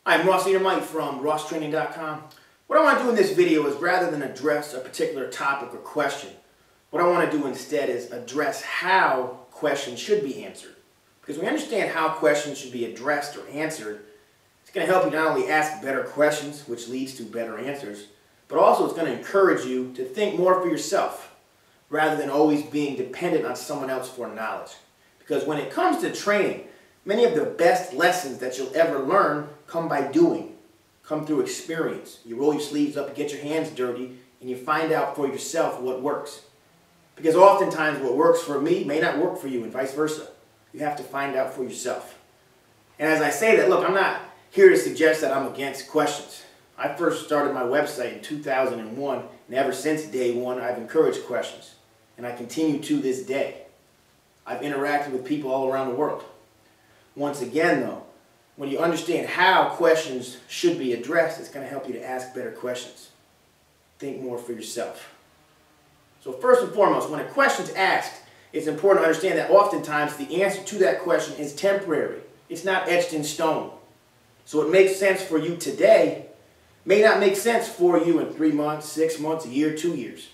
I'm Enamait from RossTraining.com. What I want to do in this video is, rather than address a particular topic or question, what I want to do instead is address how questions should be answered. Because when we understand how questions should be addressed or answered, it's going to help you not only ask better questions, which leads to better answers, but also it's going to encourage you to think more for yourself, rather than always being dependent on someone else for knowledge. Because when it comes to training, many of the best lessons that you'll ever learn come by doing, come through experience. You roll your sleeves up, you get your hands dirty, and you find out for yourself what works. Because oftentimes what works for me may not work for you, and vice versa. You have to find out for yourself. And as I say that, look, I'm not here to suggest that I'm against questions. I first started my website in 2001, and ever since day one, I've encouraged questions. And I continue to this day. I've interacted with people all around the world. Once again, though, when you understand how questions should be addressed, it's going to help you to ask better questions. Think more for yourself. So first and foremost, when a question's asked, it's important to understand that oftentimes the answer to that question is temporary. It's not etched in stone. So what makes sense for you today may not make sense for you in 3 months, 6 months, a year, 2 years.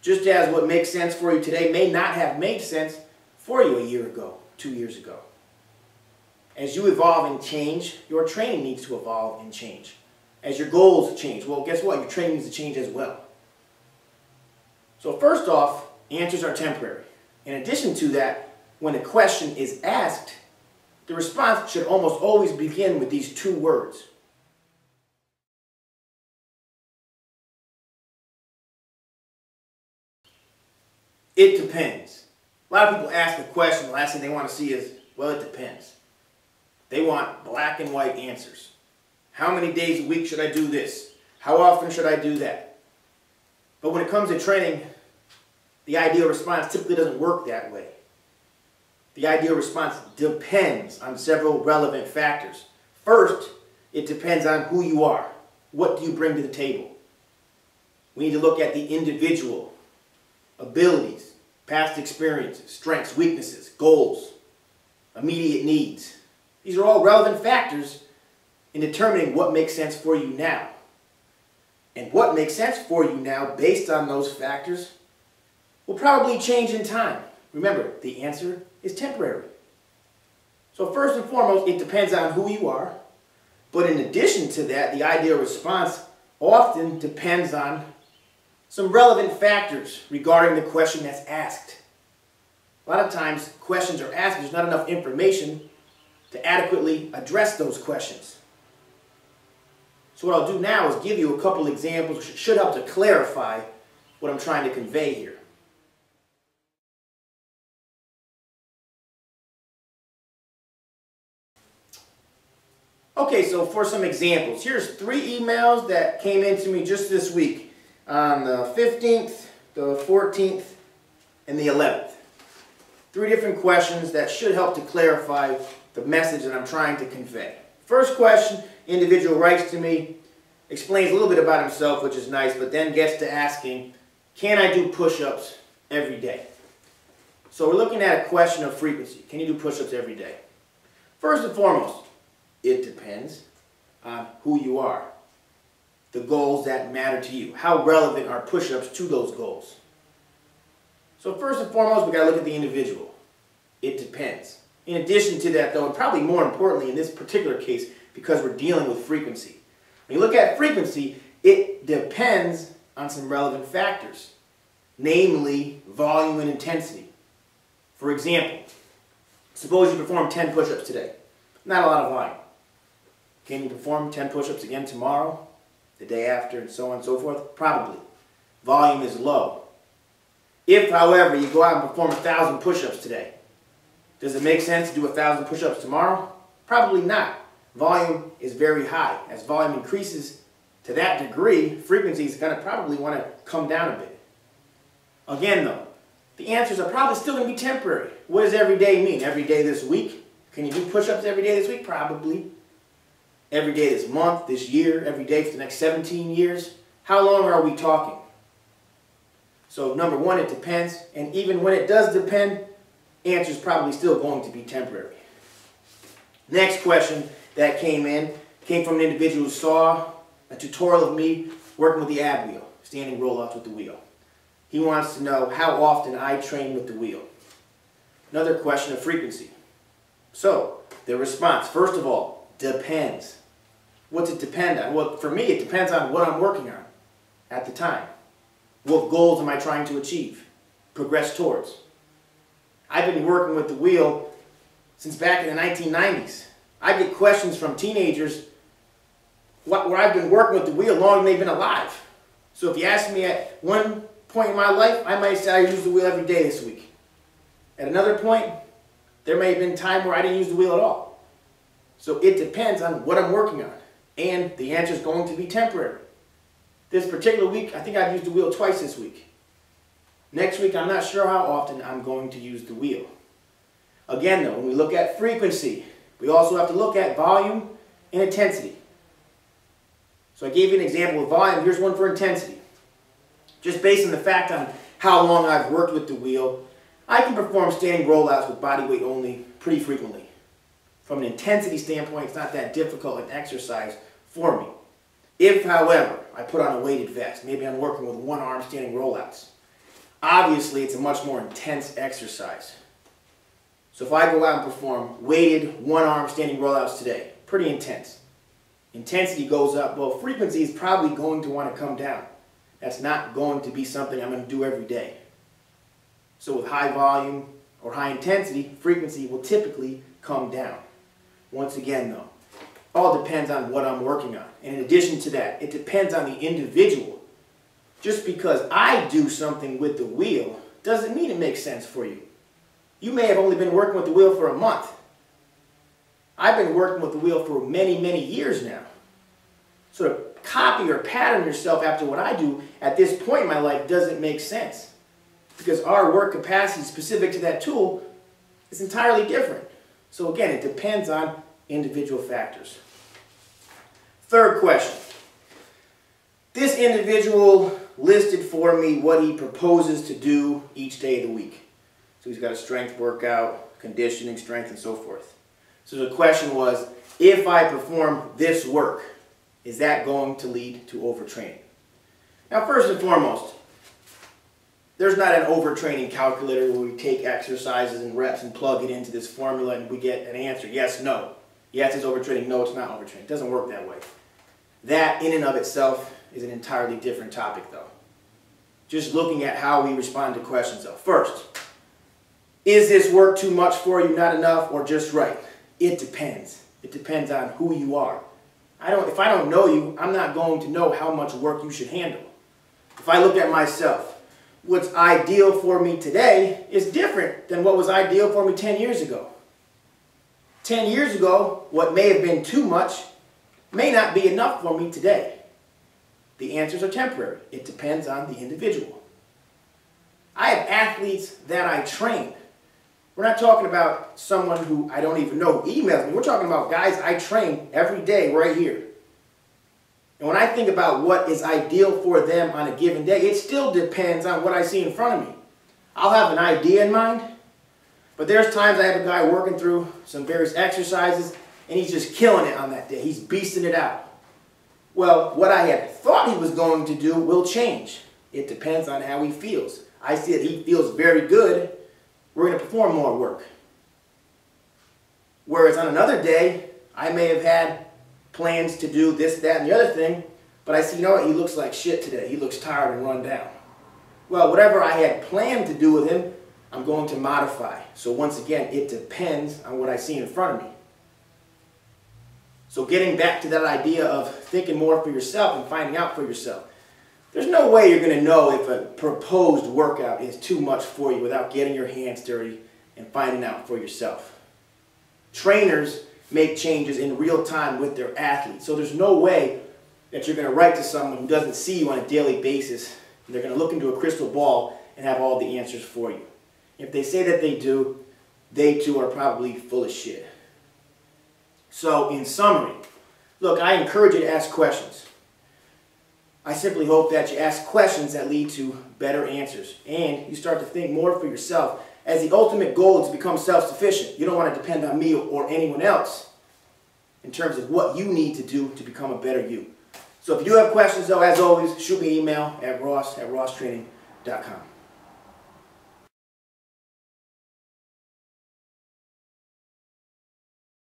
Just as what makes sense for you today may not have made sense for you a year ago, 2 years ago. As you evolve and change, your training needs to evolve and change. As your goals change, well, guess what? Your training needs to change as well. So first off, answers are temporary. In addition to that, when a question is asked, the response should almost always begin with these 2 words. It depends. A lot of people ask a question, the last thing they want to see is, well, it depends. They want black and white answers. How many days a week should I do this? How often should I do that? But when it comes to training, the ideal response typically doesn't work that way. The ideal response depends on several relevant factors. First, it depends on who you are. What do you bring to the table? We need to look at the individual, abilities, past experiences, strengths, weaknesses, goals, immediate needs. These are all relevant factors in determining what makes sense for you now. And what makes sense for you now based on those factors will probably change in time. Remember, the answer is temporary. So first and foremost, it depends on who you are. But in addition to that, the ideal response often depends on some relevant factors regarding the question that's asked. A lot of times, questions are asked, there's not enough information to adequately address those questions. So what I'll do now is give you a couple examples which should help to clarify what I'm trying to convey here. Okay, so for some examples, here's 3 emails that came into me just this week on the 15th, the 14th, and the 11th. 3 different questions that should help to clarify the message that I'm trying to convey. First question, individual writes to me, explains a little bit about himself, which is nice, but then gets to asking, can I do push-ups every day? So we're looking at a question of frequency. Can you do push-ups every day? First and foremost, it depends on who you are, the goals that matter to you. How relevant are push-ups to those goals? So first and foremost, we've got to look at the individual. It depends. In addition to that, though, and probably more importantly in this particular case, because we're dealing with frequency. When you look at frequency, it depends on some relevant factors, namely volume and intensity. For example, suppose you perform 10 push-ups today. Not a lot of volume. Can you perform 10 push-ups again tomorrow, the day after, and so on and so forth? Probably. Volume is low. If, however, you go out and perform 1,000 push-ups today, does it make sense to do 1,000 push-ups tomorrow? Probably not. Volume is very high. As volume increases to that degree, frequency is going to probably want to come down a bit. Again, though, the answers are probably still going to be temporary. What does every day mean? Every day this week? Can you do push-ups every day this week? Probably. Every day this month, this year, every day for the next 17 years? How long are we talking? So number one, it depends. And even when it does depend, answer is probably still going to be temporary. Next question that came in Came from an individual who saw a tutorial of me working with the ab wheel, standing rollouts with the wheel. He wants to know how often I train with the wheel. Another question of frequency. So, the response, first of all, depends. What's it depend on? Well, for me, it depends on what I'm working on at the time. What goals am I trying to achieve, progress towards? I've been working with the wheel since back in the 1990s. I get questions from teenagers where I've been working with the wheel longer than they've been alive. So if you ask me at one point in my life, I might say I use the wheel every day this week. At another point, there may have been time where I didn't use the wheel at all. So it depends on what I'm working on. And the answer is going to be temporary. This particular week, I think I've used the wheel twice this week. Next week, I'm not sure how often I'm going to use the wheel. Again though, when we look at frequency, we also have to look at volume and intensity. So I gave you an example of volume, here's one for intensity. Just based on the fact on how long I've worked with the wheel, I can perform standing rollouts with body weight only pretty frequently. From an intensity standpoint, it's not that difficult an exercise for me. If, however, I put on a weighted vest, maybe I'm working with one arm standing rollouts, obviously it's a much more intense exercise. So if I go out and perform weighted one arm standing rollouts today, pretty intense. Intensity goes up, well, frequency is probably going to want to come down. That's not going to be something I'm going to do every day. So with high volume or high intensity, frequency will typically come down. Once again though, all depends on what I'm working on. And in addition to that, it depends on the individual. Just because I do something with the wheel doesn't mean it makes sense for you. You may have only been working with the wheel for a month. I've been working with the wheel for many, many years now. So to copy or pattern yourself after what I do at this point in my life doesn't make sense. Because our work capacity specific to that tool is entirely different. So again, it depends on individual factors. Third question. This individual listed for me what he proposes to do each day of the week. So he's got a strength workout, conditioning, strength, and so forth. So the question was, if I perform this work, is that going to lead to overtraining? Now, first and foremost, there's not an overtraining calculator where we take exercises and reps and plug it into this formula and we get an answer, yes, no. Yes, it's overtraining, no, it's not overtraining. It doesn't work that way. That in and of itself is an entirely different topic though. Just looking at how we respond to questions though. First, is this work too much for you, not enough, or just right? It depends. It depends on who you are. If I don't know you, I'm not going to know how much work you should handle. If I look at myself, what's ideal for me today is different than what was ideal for me 10 years ago. 10 years ago, what may have been too much may not be enough for me today. The answers are temporary. It depends on the individual. I have athletes that I train. We're not talking about someone who I don't even know who emails me. We're talking about guys I train every day right here. And when I think about what is ideal for them on a given day, it still depends on what I see in front of me. I'll have an idea in mind, but there's times I have a guy working through some various exercises and he's just killing it on that day. He's beasting it out. Well, what I had thought he was going to do will change. It depends on how he feels. I see that he feels very good. We're going to perform more work. Whereas on another day, I may have had plans to do this, that, and the other thing, but I see, you know what, he looks like shit today. He looks tired and run down. Well, whatever I had planned to do with him, I'm going to modify. So once again, it depends on what I see in front of me. So getting back to that idea of thinking more for yourself and finding out for yourself. There's no way you're going to know if a proposed workout is too much for you without getting your hands dirty and finding out for yourself. Trainers make changes in real time with their athletes. So there's no way that you're going to write to someone who doesn't see you on a daily basis and they're going to look into a crystal ball and have all the answers for you. If they say that they do, they too are probably full of shit. So in summary, look, I encourage you to ask questions. I simply hope that you ask questions that lead to better answers and you start to think more for yourself, as the ultimate goal is to become self-sufficient. You don't want to depend on me or anyone else. in terms of what you need to do to become a better you. So if you do have questions, though, as always, shoot me an email at ross@rosstraining.com.